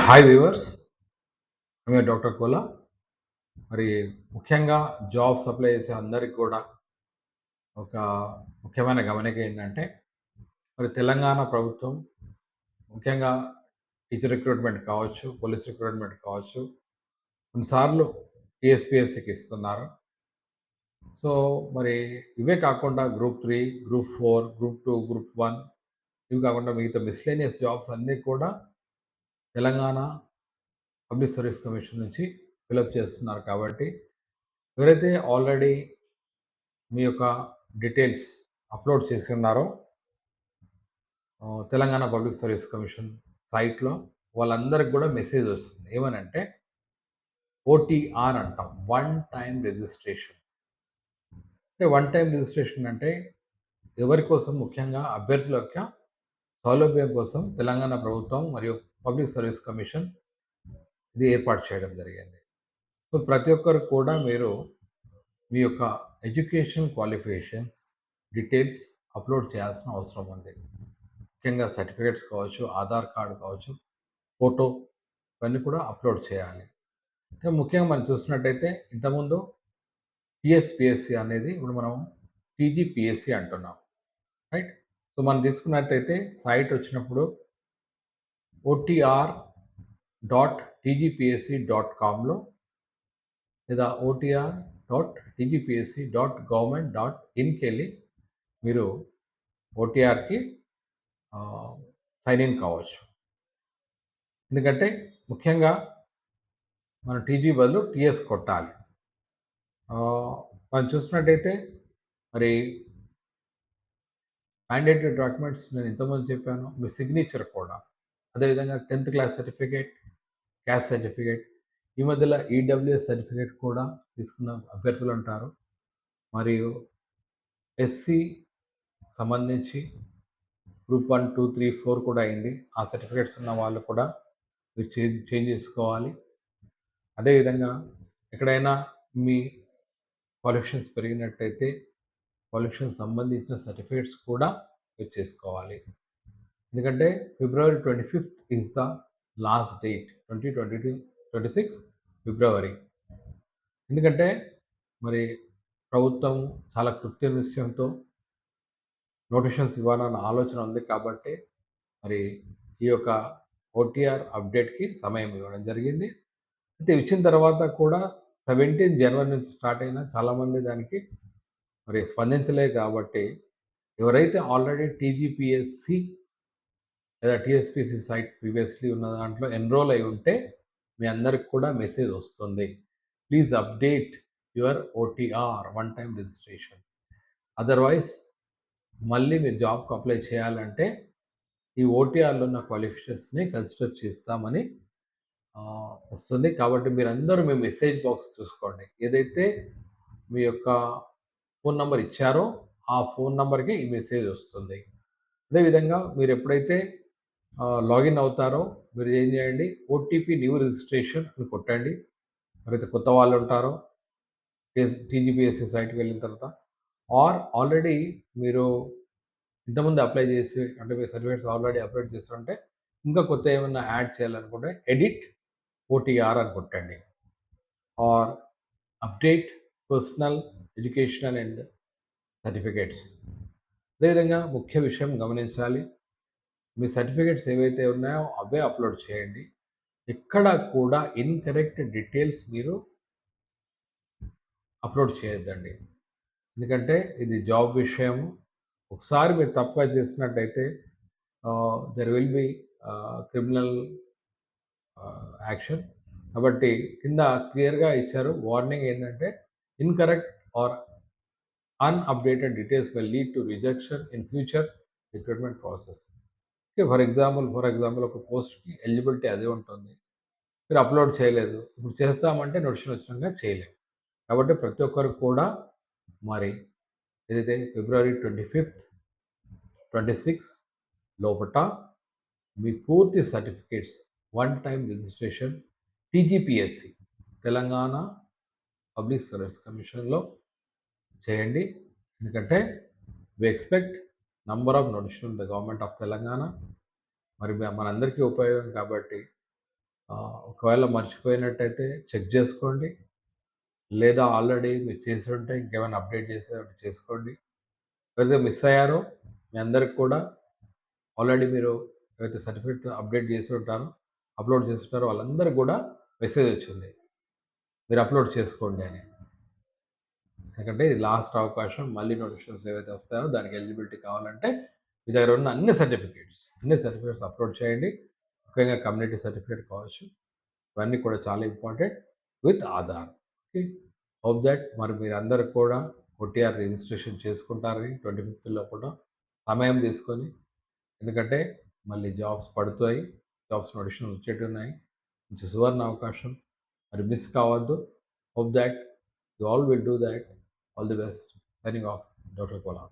Hi viewers, మేము doctor Kola. మరి ముఖ్యంగా జాబ్స్ అప్లై చేసే అందరికి కూడా ఒక ముఖ్యమైన గమనిక ఏంటంటే, మరి తెలంగాణ ప్రభుత్వం ముఖ్యంగా టీచర్ రిక్రూట్మెంట్ కావచ్చు, పోలీస్ రిక్రూట్మెంట్ కావచ్చు, కొన్నిసార్లు టీఎస్పీఎస్సీకి ఇస్తున్నారు. సో మరి ఇవే కాకుండా గ్రూప్ 3, గ్రూప్ 4, గ్రూప్ 2, గ్రూప్ 1 ఇవి కాకుండా మిగతా మిస్లేనియస్ జాబ్స్ అన్నీ కూడా తెలంగాణ పబ్లిక్ సర్వీస్ కమిషన్ నుంచి ఫిలప్ చేస్తున్నారు. కాబట్టి ఎవరైతే ఆల్రెడీ మీ యొక్క డీటెయిల్స్ అప్లోడ్ చేసి ఉన్నారో తెలంగాణ పబ్లిక్ సర్వీస్ కమిషన్ సైట్లో, వాళ్ళందరికి కూడా మెసేజ్ వస్తుంది. ఏమనంటే ఓటీఆర్ అంటాం, వన్ టైం రిజిస్ట్రేషన్. అంటే వన్ టైం రిజిస్ట్రేషన్ అంటే ఎవరి కోసం? ముఖ్యంగా అభ్యర్థుల యొక్క సౌలభ్యం కోసం తెలంగాణ ప్రభుత్వం మరియు పబ్లిక్ సర్వీస్ కమిషన్ ఇది ఏర్పాటు చేయడం జరిగింది. సో ప్రతి ఒక్కరు కూడా మీరు మీ యొక్క ఎడ్యుకేషన్ క్వాలిఫికేషన్స్ డీటెయిల్స్ అప్లోడ్ చేయాల్సిన అవసరం ఉంది. ముఖ్యంగా సర్టిఫికేట్స్ కావచ్చు, ఆధార్ కార్డు కావచ్చు, ఫోటో ఇవన్నీ కూడా అప్లోడ్ చేయాలి. అయితే ముఖ్యంగా మనం చూసినట్టయితే ఇంతకుముందు టీఎస్పిఎస్సి అనేది ఇప్పుడు మనం టీజీపిఎస్సి అంటున్నాం, రైట్? సో మనం తీసుకున్నట్టయితే సైట్ వచ్చినప్పుడు OTR.tgpsc.comలో లేదా OTR.tgpsc.government.inకి వెళ్ళి మీరు ఓటీఆర్కి సైన్ ఇన్ కావచ్చు. ఎందుకంటే ముఖ్యంగా మనం టీజీ బదులు టీఎస్ కొట్టాలి. మనం చూసినట్టయితే మరి మ్యాండేటరీ డాక్యుమెంట్స్ నేను ఇంతకుముందు చెప్పాను, మీ సిగ్నేచర్ కూడా, అదేవిధంగా 10th class certificate, caste certificate, ఈ మధ్యలో ఈడబ్ల్యూఎస్ సర్టిఫికేట్ కూడా తీసుకున్న అభ్యర్థులు ఉంటారు. మరియు ఎస్సీ సంబంధించి గ్రూప్ 1, 2, 3, 4 కూడా అయింది. ఆ సర్టిఫికేట్స్ ఉన్న వాళ్ళు కూడా మీరు చేంజ్ చేసుకోవాలి. అదేవిధంగా ఎక్కడైనా మీ క్వాలిఫికేషన్స్ పెరిగినట్టయితే క్వాలిఫికేషన్ సంబంధించిన సర్టిఫికేట్స్ కూడా మీరు చేసుకోవాలి. ఎందుకంటే February 25th is the last date, 2026 ఫిబ్రవరి. ఎందుకంటే మరి ప్రభుత్వం చాలా కృత్యనిశ్చయంతో నోటిఫికేషన్స్ ఇవ్వాలన్న ఆలోచన ఉంది. కాబట్టి మరి ఈ యొక్క ఓటీఆర్ అప్డేట్కి సమయం ఇవ్వడం జరిగింది. అయితే ఇచ్చిన తర్వాత కూడా 17 జనవరి నుంచి స్టార్ట్ అయినా చాలామంది దానికి మరి స్పందించలే. కాబట్టి ఎవరైతే ఆల్రెడీ టీజీపీఎస్సి లేదా టీఎస్పీఎస్సి సైట్ ప్రీవియస్లీ ఉన్న దాంట్లో ఎన్రోల్ అయి ఉంటే మీ అందరికి కూడా మెసేజ్ వస్తుంది, please update your OTR, one time registration. Otherwise మళ్ళీ మీరు జాబ్కి అప్లై చేయాలంటే ఈ ఓటీఆర్లో ఉన్న క్వాలిఫికేషన్స్ని కన్సిడర్ చేస్తామని వస్తుంది. కాబట్టి మీరందరూ మీ మెసేజ్ బాక్స్ చూసుకోండి. ఏదైతే మీ యొక్క ఫోన్ నెంబర్ ఇచ్చారో ఆ ఫోన్ నెంబర్కి ఈ మెసేజ్ వస్తుంది. అదేవిధంగా మీరు ఎప్పుడైతే లాగిన్ అవుతారో మీరు ఏం చేయండి, ఓటీపీ న్యూ రిజిస్ట్రేషన్ అని కొట్టండి. ఎవరైతే కొత్త వాళ్ళు ఉంటారో టీజీపీఎస్సీ సైట్కి వెళ్ళిన తర్వాత, ఆల్రెడీ మీరు ఇంతకుముందు అప్లై చేసి అంటే మీ సర్టిఫికేట్స్ ఆల్రెడీ అప్లోడ్ చేస్తుంటే ఇంకా కొత్త ఏమన్నా యాడ్ చేయాలనుకుంటే ఎడిట్ ఓటీఆర్ అని కొట్టండి. Or update personal educational and certificates. అదేవిధంగా ముఖ్య విషయం గమనించాలి, మీ సర్టిఫికేట్స్ ఏవైతే ఉన్నాయో అవే అప్లోడ్ చేయండి. ఎక్కడ కూడా ఇన్కరెక్ట్ డీటెయిల్స్ మీరు అప్లోడ్ చేయొద్దండి. ఎందుకంటే ఇది జాబ్ విషయము. ఒకసారి మీరు తప్పుగా చేసినట్టయితే there will be criminal action. కాబట్టి కింద క్లియర్గా ఇచ్చారు వార్నింగ్ ఏంటంటే, incorrect or unupdated details will lead to rejection in future recruitment process. For example ఒక పోస్ట్కి ఎలిజిబిలిటీ అదే ఉంటుంది, మీరు అప్లోడ్ చేయలేదు, ఇప్పుడు చేస్తామంటే నోటిఫికేషన్ వచ్చినాక చేయలేము. కాబట్టి ప్రతి ఒక్కరు కూడా మరి ఏదైతే February 25th, 26 లోపట మీ పూర్తి certificates one time registration TGPSC Telangana public service కమిషన్లో చేయండి. ఎందుకంటే we expect number of notification the government of Telangana. మరి మనందరికీ ఉపయోగం కాబట్టి ఒకవేళ మర్చిపోయినట్టయితే చెక్ చేసుకోండి. లేదా ఆల్రెడీ మీరు చేసి ఉంటే ఇంకేమైనా అప్డేట్ చేసేదుంటే చేసుకోండి. ఎవరైతే మిస్ అయ్యారో మీ అందరికి కూడా ఆల్రెడీ మీరు ఏవైతే సర్టిఫికేట్ అప్డేట్ చేసి ఉంటారో, అప్‌లోడ్ చేసి ఉంటారో వాళ్ళందరికి కూడా మెసేజ్ వచ్చింది. మీరు అప్‌లోడ్ చేసుకోండి అని. ఎందుకంటే ఇది లాస్ట్ అవకాశం. మళ్ళీ నోటిఫికేషన్స్ ఏవైతే వస్తాయో దానికి ఎలిజిబిలిటీ కావాలంటే మీ దగ్గర ఉన్న అన్ని సర్టిఫికేట్స్ అప్‌లోడ్ చేయండి. ముఖ్యంగా కమ్యూనిటీ సర్టిఫికేట్ కావచ్చు. ఇవన్నీ కూడా చాలా important with Aadhaar. Okay. Hope that మరి మీరందరూ కూడా ఓటీఆర్ రిజిస్ట్రేషన్ చేసుకుంటారని 25థ్ లోపల సమయం తీసుకొని. ఎందుకంటే మళ్ళీ జాబ్స్ పడతాయి. జాబ్స్ నోటిఫికేషన్స్ వచ్చేటున్నాయి. మంచి సువర్ణ అవకాశం. మరి మిస్ కావద్దు. Hope that you all will do that. All the best. Signing off doctor Kola.